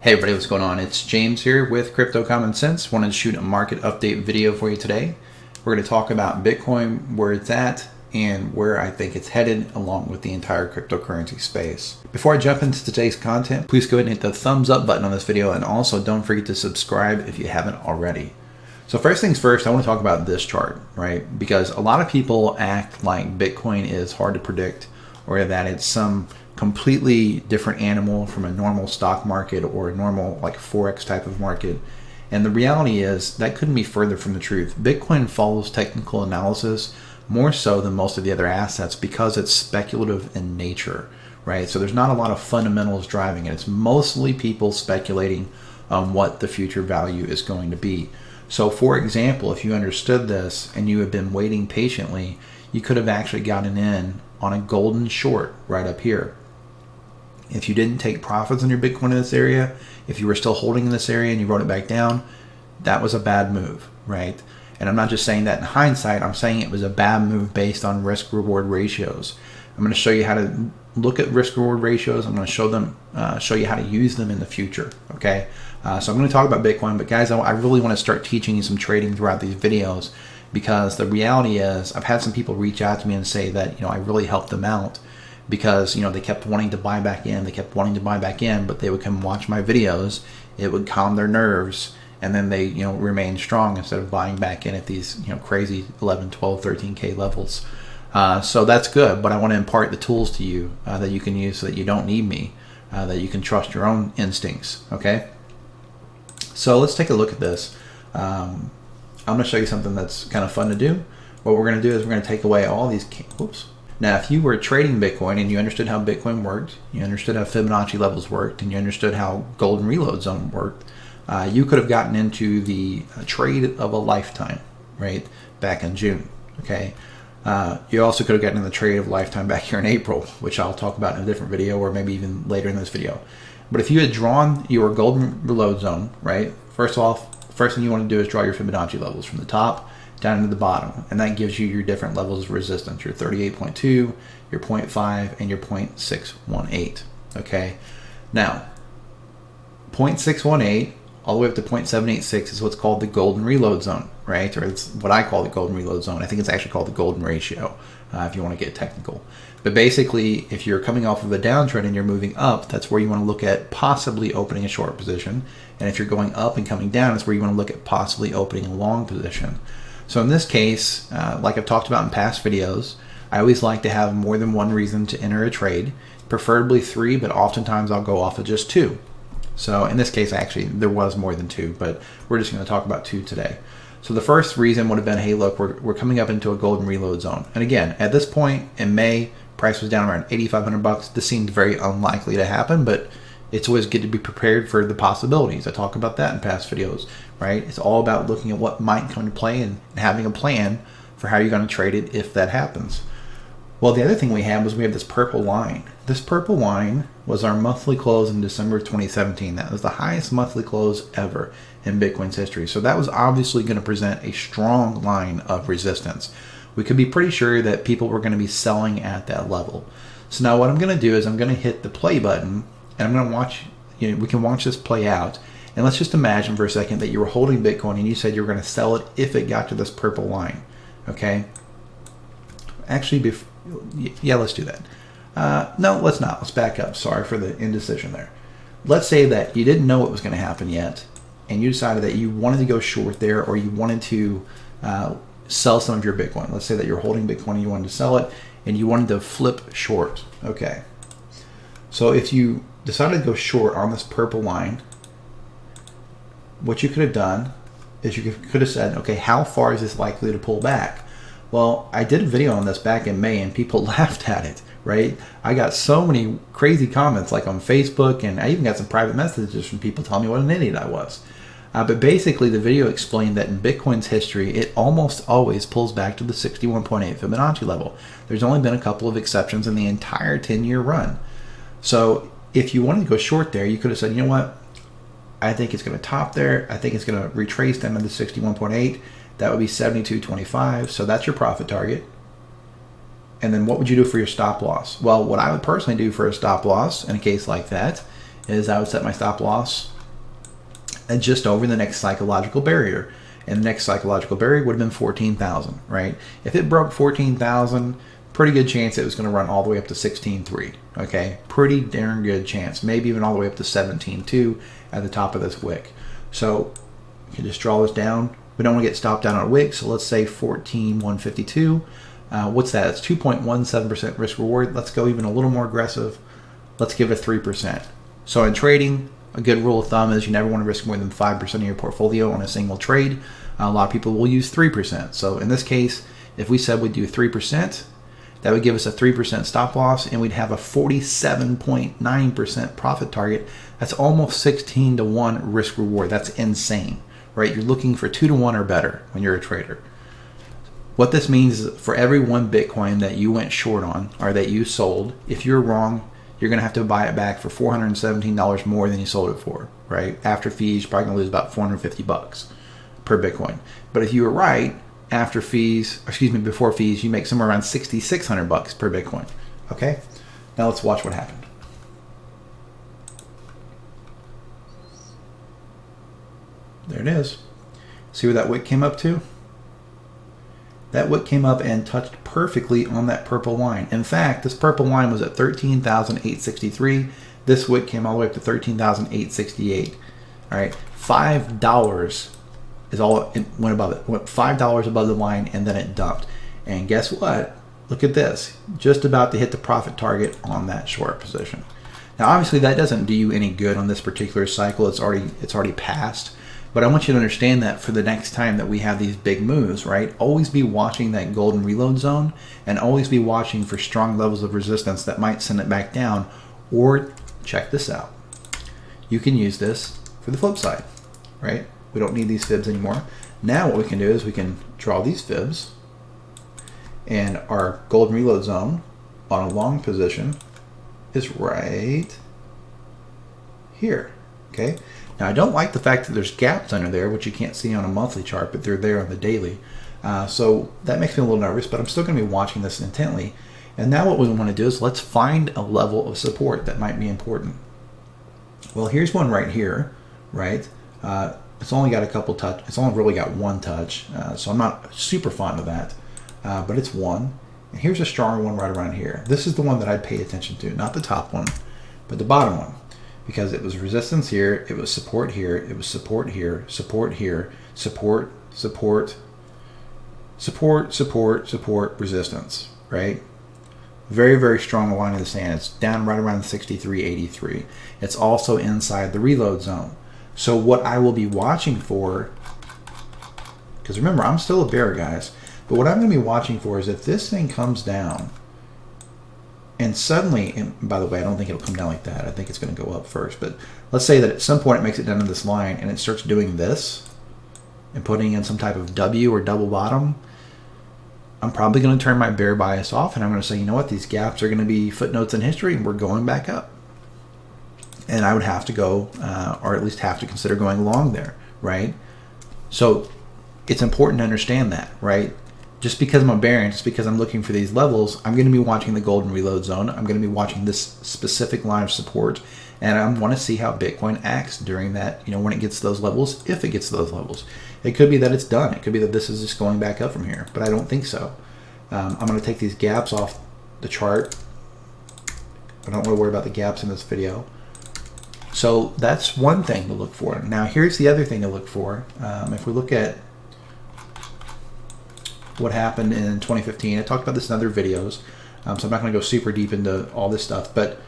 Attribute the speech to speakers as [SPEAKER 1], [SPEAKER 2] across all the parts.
[SPEAKER 1] Hey everybody, what's going on? It's James here with Crypto Common Sense. Wanted to shoot a market update video for you today. We're going to talk about Bitcoin, where it's at, and where I think it's headed, along with the entire cryptocurrency space. Before I jump into today's content, please go ahead and hit the thumbs up button on this video, and also don't forget to subscribe if you haven't already. So first things first, I want to talk about this chart, right? Because a lot of people act like Bitcoin is hard to predict, or that it's some completely different animal from a normal stock market or a normal like Forex type of market. And the reality is that couldn't be further from the truth. Bitcoin follows technical analysis more so than most of the other assets because it's speculative in nature, right? So there's not a lot of fundamentals driving it. It's mostly people speculating on what the future value is going to be. So for example, if you understood this and you had been waiting patiently, you could have actually gotten in on a golden short right up here. If you didn't take profits on your Bitcoin in this area, if you were still holding in this area and you wrote it back down, that was a bad move, right? And I'm not just saying that in hindsight, I'm saying it was a bad move based on risk reward ratios. I'm going to show you how to look at risk reward ratios. I'm going to show you how to use them in the future, okay? So I'm going to talk about Bitcoin, but guys, I really want to start teaching you some trading throughout these videos, because the reality is I've had some people reach out to me and say that, I really helped them out because, they kept wanting to buy back in, but they would come watch my videos, it would calm their nerves, and then they, remain strong instead of buying back in at these, crazy 11, 12, 13K levels. So that's good, but I want to impart the tools to you that you can use so that you don't need me, that you can trust your own instincts, okay? So let's take a look at this. I'm going to show you something that's kind of fun to do. What we're going to do is we're going to take away all these, whoops. Now, if you were trading Bitcoin and you understood how Bitcoin worked, you understood how Fibonacci levels worked, and you understood how golden reload zone worked, you could have gotten into the trade of a lifetime, right, back in June, okay? You also could have gotten in the trade of a lifetime back here in April, which I'll talk about in a different video or maybe even later in this video. But if you had drawn your golden reload zone, right, first thing you want to do is draw your Fibonacci levels from the top down to the bottom, and that gives you your different levels of resistance, your 38.2, your 0.5, and your 0.618, okay? Now, 0.618 all the way up to 0.786 is what's called the golden reload zone, right? Or it's what I call the golden reload zone. I think it's actually called the golden ratio, if you want to get technical. But basically, if you're coming off of a downtrend and you're moving up, that's where you want to look at possibly opening a short position. And if you're going up and coming down, it's where you want to look at possibly opening a long position. So in this case, like I've talked about in past videos, I always like to have more than one reason to enter a trade, preferably 3, but oftentimes I'll go off of just 2. So in this case, actually, there was more than 2, but we're just going to talk about 2 today. So the first reason would have been, hey, look, we're coming up into a golden reload zone. And again, at this point in May, price was down around $8,500. This seemed very unlikely to happen, but it's always good to be prepared for the possibilities. I talk about that in past videos, right? It's all about looking at what might come to play and having a plan for how you're going to trade it if that happens. Well, the other thing we have this purple line. This purple line was our monthly close in December of 2017. That was the highest monthly close ever in Bitcoin's history. So that was obviously going to present a strong line of resistance. We could be pretty sure that people were going to be selling at that level. So now what I'm going to do is I'm going to hit the play button, and I'm going to watch, we can watch this play out. And let's just imagine for a second that you were holding Bitcoin and you said you were going to sell it if it got to this purple line, okay? Actually, yeah, let's do that. No, let's not. Let's back up. Sorry for the indecision there. Let's say that you didn't know what was going to happen yet, and you decided that you wanted to go short there, or you wanted to sell some of your Bitcoin. Let's say that you're holding Bitcoin and you wanted to sell it, and you wanted to flip short, okay? So if you decided to go short on this purple line, what you could have done is you could have said, okay, how far is this likely to pull back? Well, I did a video on this back in May and people laughed at it, right? I got so many crazy comments like on Facebook, and I even got some private messages from people telling me what an idiot I was. But basically the video explained that in Bitcoin's history, it almost always pulls back to the 61.8 Fibonacci level. There's only been a couple of exceptions in the entire 10-year run. So if you wanted to go short there, you could have said, you know what? I think it's going to top there. I think it's going to retrace down to the 61.8. That would be 72.25. So that's your profit target. And then what would you do for your stop loss? Well, what I would personally do for a stop loss in a case like that is I would set my stop loss at just over the next psychological barrier. And the next psychological barrier would have been 14,000, right? If it broke 14,000, pretty good chance it was going to run all the way up to 16.3, okay? Pretty darn good chance. Maybe even all the way up to 17.2 at the top of this wick. So you can just draw this down. We don't want to get stopped down on a wick, so let's say 14,152. What's that? It's 2.17% risk reward. Let's go even a little more aggressive. Let's give it 3%. So in trading, a good rule of thumb is you never want to risk more than 5% of your portfolio on a single trade. A lot of people will use 3%. So in this case, if we said we'd do 3%, that would give us a 3% stop loss, and we'd have a 47.9% profit target. That's almost 16 to 1 risk reward. That's insane, right? You're looking for 2 to 1 or better when you're a trader. What this means is for every one Bitcoin that you went short on or that you sold, if you're wrong, you're going to have to buy it back for $417 more than you sold it for, right? After fees, you're probably going to lose about $450 per Bitcoin. But if you were right, after fees, before fees, you make somewhere around $6,600 per Bitcoin. Okay? Now let's watch what happened. There it is. See where that wick came up to? That wick came up and touched perfectly on that purple line. In fact, this purple line was at 13,863. This wick came all the way up to 13,868. All right, $5 is all it went above it. Went $5 above the line, and then it dumped. And guess what? Look at this. Just about to hit the profit target on that short position. Now, obviously, that doesn't do you any good on this particular cycle. It's already passed. But I want you to understand that for the next time that we have these big moves, right? Always be watching that golden reload zone, and always be watching for strong levels of resistance that might send it back down. Or check this out. You can use this for the flip side, right? We don't need these fibs anymore. Now what we can do is we can draw these fibs, and our golden reload zone on a long position is right here, okay? Now, I don't like the fact that there's gaps under there, which you can't see on a monthly chart, but they're there on the daily. So that makes me a little nervous, but I'm still going to be watching this intently. And now what we want to do is let's find a level of support that might be important. Well, here's one right here, right? It's only got a couple touch. It's only really got one touch, so I'm not super fond of that, but it's one. And here's a stronger one right around here. This is the one that I'd pay attention to, not the top one, but the bottom one. Because it was resistance here, it was support here, it was support here, support here, support, support, support, support, support, resistance, right? Very, very strong line in the sand. It's down right around 63.83. It's also inside the reload zone. So what I will be watching for, because remember, I'm still a bear, guys, but what I'm going to be watching for is if this thing comes down, and suddenly, and by the way, I don't think it'll come down like that. I think it's going to go up first. But let's say that at some point it makes it down to this line and it starts doing this and putting in some type of W or double bottom. I'm probably going to turn my bear bias off, and I'm going to say, you know what? These gaps are going to be footnotes in history, and we're going back up. And I would have to go, or at least have to consider going long there, right? So it's important to understand that, right? Just because I'm a bear and just because I'm looking for these levels, I'm going to be watching the golden reload zone. I'm going to be watching this specific line of support, and I want to see how Bitcoin acts during that, when it gets to those levels, if it gets to those levels. It could be that it's done. It could be that this is just going back up from here, but I don't think so. I'm going to take these gaps off the chart. I don't want to worry about the gaps in this video. So that's one thing to look for. Now, here's the other thing to look for. If we look at what happened in 2015. I talked about this in other videos, so I'm not going to go super deep into all this stuff, but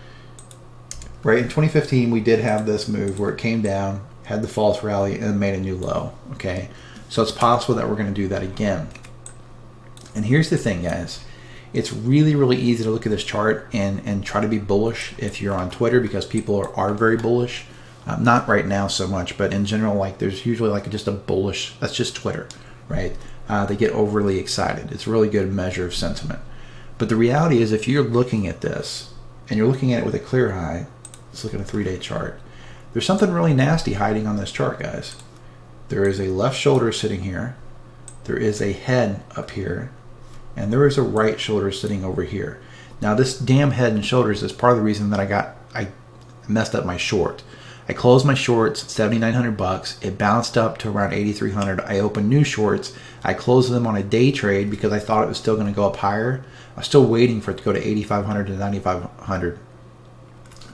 [SPEAKER 1] right in 2015 we did have this move where it came down, had the false rally, and made a new low. Okay, so it's possible that we're going to do that again. And here's the thing, guys. It's really, really easy to look at this chart and try to be bullish if you're on Twitter, because people are very bullish. Not right now so much, but in general, like there's usually like just a bullish, that's just Twitter, right? They get overly excited. It's a really good measure of sentiment. But the reality is, if you're looking at this and you're looking at it with a clear eye, let's look at a 3-day chart. There's something really nasty hiding on this chart, guys. There is a left shoulder sitting here. There is a head up here. And there is a right shoulder sitting over here. Now, this damn head and shoulders is part of the reason that I messed up my short. I closed my shorts at 7,900 bucks. It bounced up to around 8,300. I opened new shorts. I closed them on a day trade because I thought it was still going to go up higher. I was still waiting for it to go to 8,500 to 9,500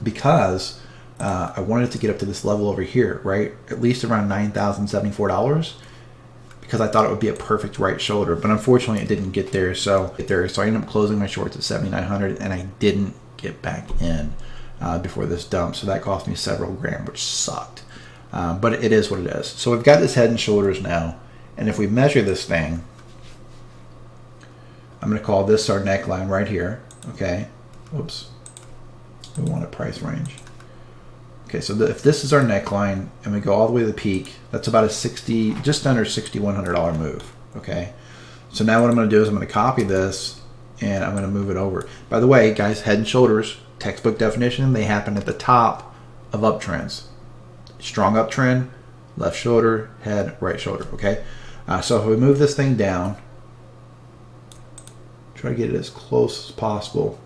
[SPEAKER 1] because I wanted to get up to this level over here, right? At least around $9,074 because I thought it would be a perfect right shoulder. But unfortunately, it didn't get there. So I ended up closing my shorts at 7,900 and I didn't get back in before this dump. So that cost me several grand, which sucked. But it is what it is. So we've got this head and shoulders now. And if we measure this thing, I'm going to call this our neckline right here. Okay. Oops. We want a price range. Okay, so if this is our neckline and we go all the way to the peak, that's about a just under $6,100 move. Okay. So now what I'm going to do is I'm going to copy this and I'm going to move it over. By the way, guys, head and shoulders, textbook definition, they happen at the top of uptrends. Strong uptrend, left shoulder, head, right shoulder. Okay. So if we move this thing down, try to get it as close as possible.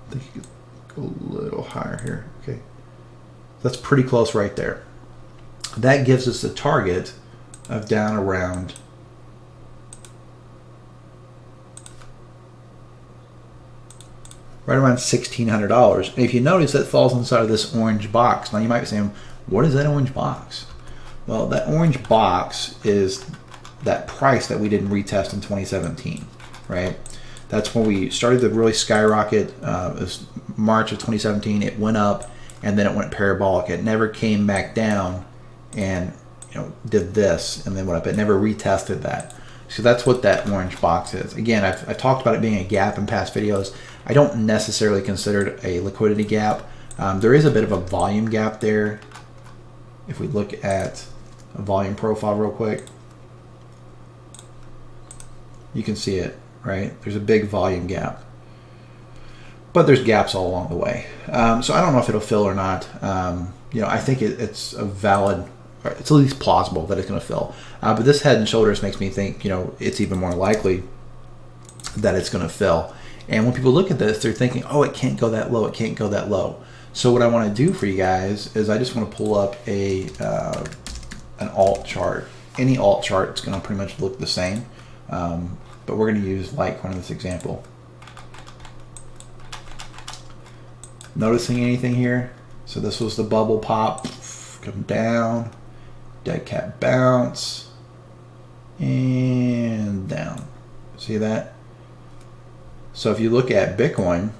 [SPEAKER 1] I think you could go a little higher here. Okay. That's pretty close right there. That gives us a target of down around $1,600. And if you notice, that falls inside of this orange box. Now you might be saying, what is that orange box? Well, that orange box is that price that we didn't retest in 2017, right? That's when we started to really skyrocket. It was March of 2017. It went up and then it went parabolic. It never came back down and did this and then went up. It never retested that. So that's what that orange box is. Again, I've talked about it being a gap in past videos. I don't necessarily consider it a liquidity gap. There is a bit of a volume gap there. If we look at a volume profile real quick, you can see it, right? There's a big volume gap. But there's gaps all along the way. So I don't know if it'll fill or not. I think it's a valid, it's at least plausible that it's going to fill. But this head and shoulders makes me think, it's even more likely that it's going to fill. And when people look at this, they're thinking, oh, it can't go that low. It can't go that low. So what I want to do for you guys is I just want to pull up an alt chart. Any alt chart is going to pretty much look the same. But we're going to use Litecoin in this example. Noticing anything here? So this was the bubble pop, come down, dead cat bounce, and down. See that? So if you look at Bitcoin,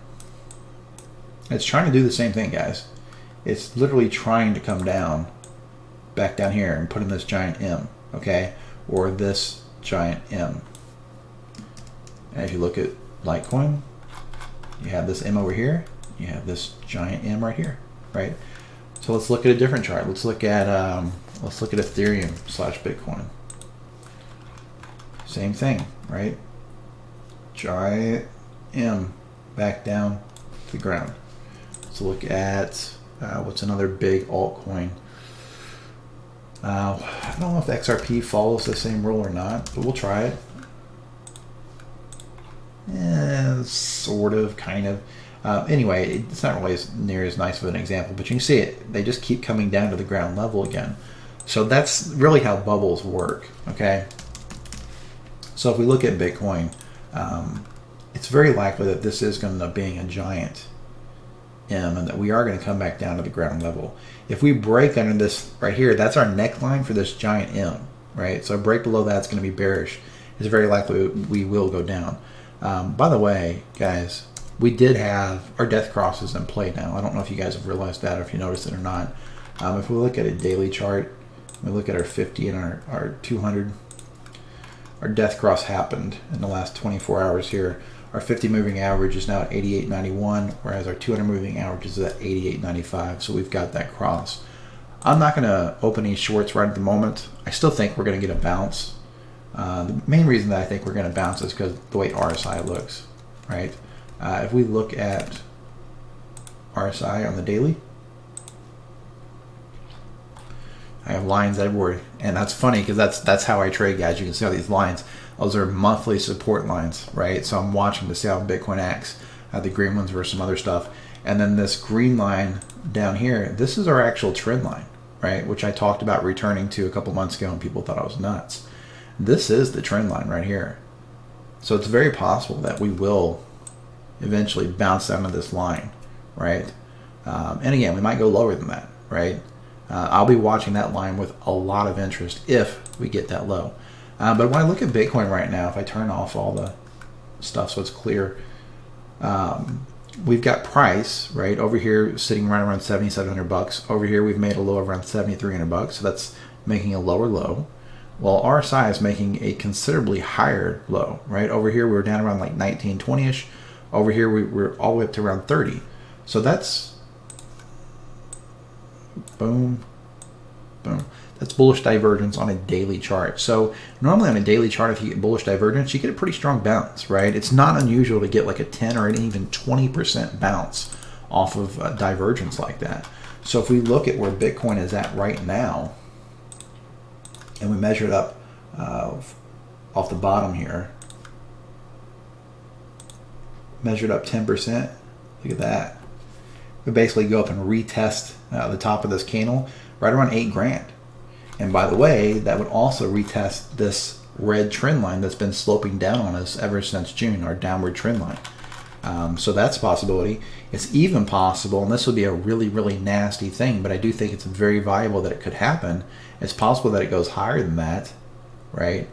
[SPEAKER 1] it's trying to do the same thing, guys. It's literally trying to come down, back down here and put in this giant M, okay? Or this giant M. And if you look at Litecoin, you have this M over here. You have this giant M right here, right? So let's look at a different chart. Let's look at Ethereum / Bitcoin. Same thing, right? Giant M back down to the ground. Let's look at what's another big altcoin. I don't know if XRP follows the same rule or not, but we'll try it. Sort of, kind of. Anyway, it's not really near as nice of an example, but you can see it. They just keep coming down to the ground level again. So that's really how bubbles work, okay? So if we look at Bitcoin, it's very likely that this is going to end up being a giant M and that we are going to come back down to the ground level. If we break under this right here, that's our neckline for this giant M, right? So a break below that's going to be bearish. It's very likely we will go down. By the way, guys, we did have our death crosses in play now. I don't know if you guys have realized that or if you noticed it or not. If we look at a daily chart, we look at our 50 and our 200, our death cross happened in the last 24 hours here. Our 50 moving average is now at 88.91, whereas our 200 moving average is at 88.95. So we've got that cross. I'm not going to open any shorts right at the moment. I still think we're going to get a bounce. The main reason that I think we're going to bounce is because the way RSI looks, right? If we look at RSI on the daily, I have lines everywhere, and that's funny because that's how I trade, guys. You can see all these lines. Those are monthly support lines, right? So I'm watching to see how Bitcoin acts. The green ones versus some other stuff. And then this green line down here, this is our actual trend line, right? Which I talked about returning to a couple months ago and people thought I was nuts. This is the trend line right here. So it's very possible that we will eventually bounce down to this line, right? And again, we might go lower than that, right? I'll be watching that line with a lot of interest if we get that low. But when I look at Bitcoin right now, if I turn off all the stuff so it's clear, we've got price right over here sitting right around 7,700 bucks. Over here we've made a low around 7,300 bucks, so that's making a lower low. Well, RSI is making a considerably higher low, right? Over here we were down around like 19, 20-ish. Over here we're all the way up to around 30. So that's boom, boom. That's bullish divergence on a daily chart. So normally on a daily chart, if you get bullish divergence, you get a pretty strong bounce, right? It's not unusual to get like a 10 or an even 20% bounce off of divergence like that. So if we look at where Bitcoin is at right now, and we measure it up off the bottom here, measured up 10%, look at that. We basically go up and retest the top of this candle right around 8 grand. And by the way, that would also retest this red trend line that's been sloping down on us ever since June, our downward trend line. So that's a possibility. It's even possible, and this would be a really, really nasty thing, but I do think it's very viable that it could happen. It's possible that it goes higher than that, right?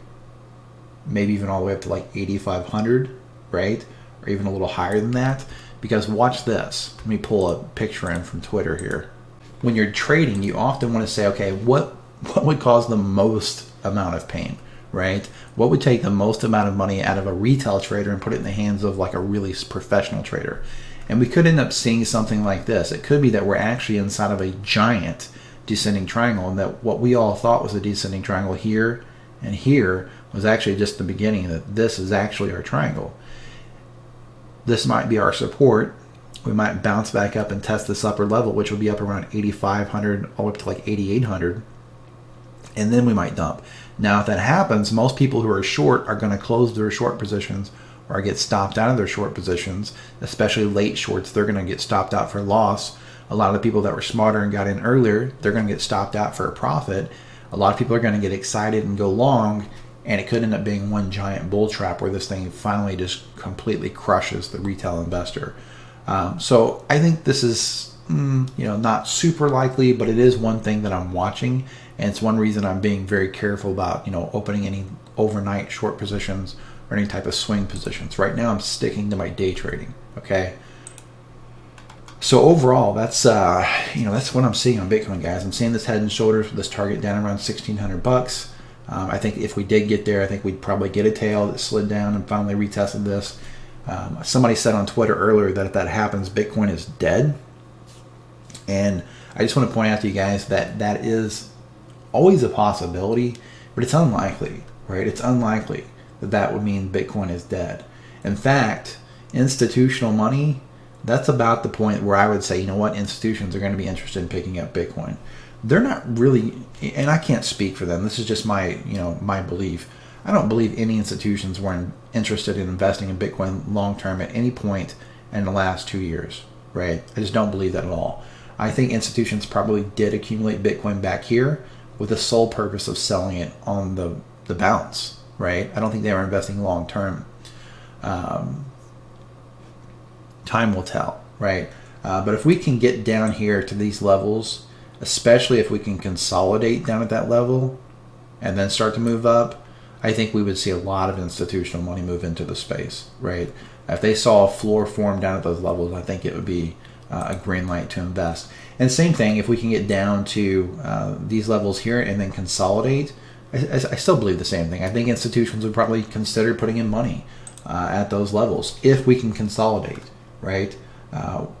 [SPEAKER 1] Maybe even all the way up to like 8,500, right? Or even a little higher than that. Because watch this. Let me pull a picture in from Twitter here. When you're trading, you often want to say, okay, what would cause the most amount of pain, right? What would take the most amount of money out of a retail trader and put it in the hands of like a really professional trader? And we could end up seeing something like this. It could be that we're actually inside of a giant descending triangle, and that what we all thought was a descending triangle here and here was actually just the beginning, that this is actually our triangle. This might be our support. We might bounce back up and test this upper level, which will be up around 8,500 all the way up to like 8,800. And then we might dump. Now, if that happens, most people who are short are going to close their short positions or get stopped out of their short positions, especially late shorts. They're going to get stopped out for loss. A lot of the people that were smarter and got in earlier, they're going to get stopped out for a profit. A lot of people are going to get excited and go long, and it could end up being one giant bull trap where this thing finally just completely crushes the retail investor. So I think this is not super likely, but it is one thing that I'm watching, and it's one reason I'm being very careful about opening any overnight short positions or any type of swing positions. Right now I'm sticking to my day trading. Okay. So overall, that's that's what I'm seeing on Bitcoin, guys. I'm seeing this head and shoulders with this target down around 1,600 bucks. I think if we did get there, I think we'd probably get a tail that slid down and finally retested this. Somebody said on Twitter earlier that if that happens, Bitcoin is dead. And I just want to point out to you guys that that is always a possibility, but it's unlikely, right? It's unlikely that that would mean Bitcoin is dead. In fact, institutional money, that's about the point where I would say, institutions are going to be interested in picking up Bitcoin. They're not really, and I can't speak for them. This is just my, my belief. I don't believe any institutions were interested in investing in Bitcoin long-term at any point in the last 2 years, right? I just don't believe that at all. I think institutions probably did accumulate Bitcoin back here with the sole purpose of selling it on the bounce, right? I don't think they were investing long-term. Time will tell, right? But if we can get down here to these levels, especially if we can consolidate down at that level and then start to move up, I think we would see a lot of institutional money move into the space, right? If they saw a floor form down at those levels, I think it would be a green light to invest. And same thing, if we can get down to these levels here and then consolidate, I still believe the same thing. I think institutions would probably consider putting in money at those levels if we can consolidate, right?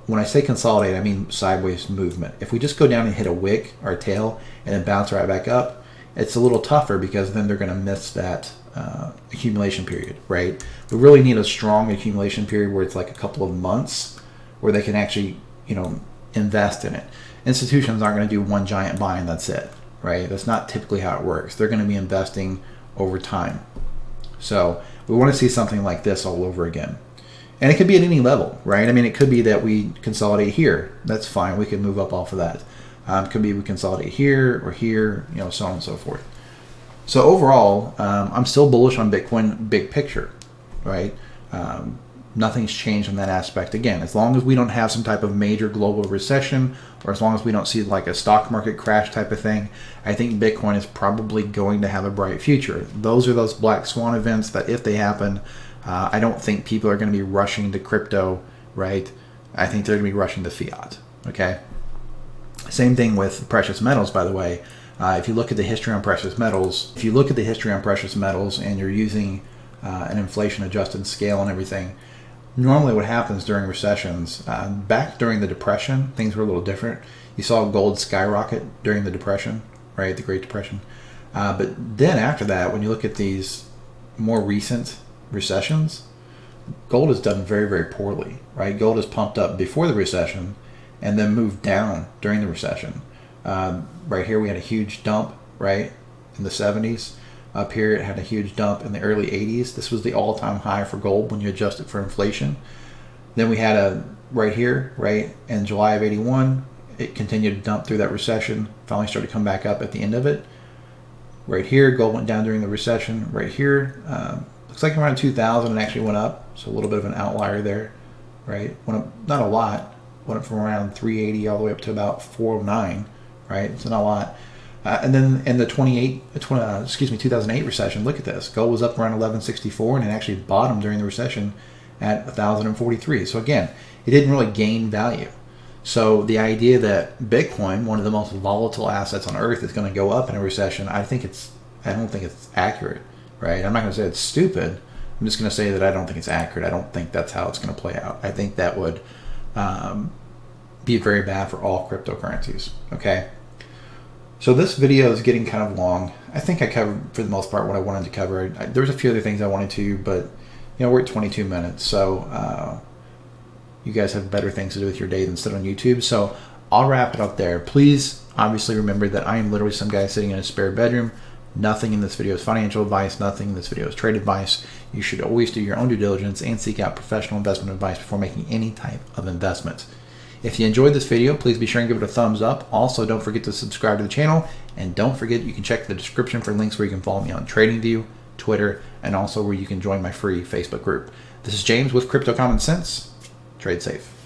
[SPEAKER 1] When I say consolidate, I mean sideways movement. If we just go down and hit a wick or a tail and then bounce right back up, it's a little tougher because then they're going to miss that accumulation period, right? We really need a strong accumulation period where it's like a couple of months where they can actually, invest in it. Institutions aren't going to do one giant buy and that's it, right? That's not typically how it works. They're going to be investing over time. So we want to see something like this all over again. And it could be at any level, right? I mean, it could be that we consolidate here. That's fine. We could move up off of that. It could be we consolidate here or here, you know, so on and so forth. So overall, I'm still bullish on Bitcoin big picture, right? Nothing's changed in that aspect. Again, as long as we don't have some type of major global recession, or as long as we don't see like a stock market crash type of thing, I think Bitcoin is probably going to have a bright future. Those are those black swan events that if they happen, I don't think people are going to be rushing to crypto, right? I think they're going to be rushing to fiat, okay? Same thing with precious metals, by the way. If you look at the history on precious metals, and you're using an inflation-adjusted scale and everything, normally what happens during recessions, back during the Depression, things were a little different. You saw gold skyrocket during the Depression, right, the Great Depression. But then after that, when you look at these more recent recessions, gold has done very, very poorly, right? Gold is pumped up before the recession and then moved down during the recession. Right here we had a huge dump, right, in the 70s. Up here it had a huge dump in the early 80s. This was the all-time high for gold when you adjust it for inflation. Then we had a right here, right, in July of 81. It continued to dump through that recession, finally started to come back up at the end of it. Right here, gold went down during the recession. Right here, looks like around 2000 it actually went up, so a little bit of an outlier there, right? Went up, not a lot, went up from around 380 all the way up to about 409, right? So not a lot. And then in the 2008 recession, look at this. Gold was up around 1164 and it actually bottomed during the recession at 1043. So again, it didn't really gain value. So the idea that Bitcoin, one of the most volatile assets on earth, is going to go up in a recession, I don't think it's accurate, right? I'm not going to say it's stupid. I'm just going to say that I don't think it's accurate. I don't think that's how it's going to play out. I think that would be very bad for all cryptocurrencies, okay? So this video is getting kind of long. I think I covered, for the most part, what I wanted to cover. There was a few other things I wanted to, but you know, we're at 22 minutes, so you guys have better things to do with your day than sit on YouTube. So I'll wrap it up there. Please, obviously, remember that I am literally some guy sitting in a spare bedroom. Nothing in this video is financial advice. Nothing in this video is trade advice. You should always do your own due diligence and seek out professional investment advice before making any type of investment. If you enjoyed this video, please be sure and give it a thumbs up. Also, don't forget to subscribe to the channel. And don't forget, you can check the description for links where you can follow me on TradingView, Twitter, and also where you can join my free Facebook group. This is James with Crypto Common Sense. Trade safe.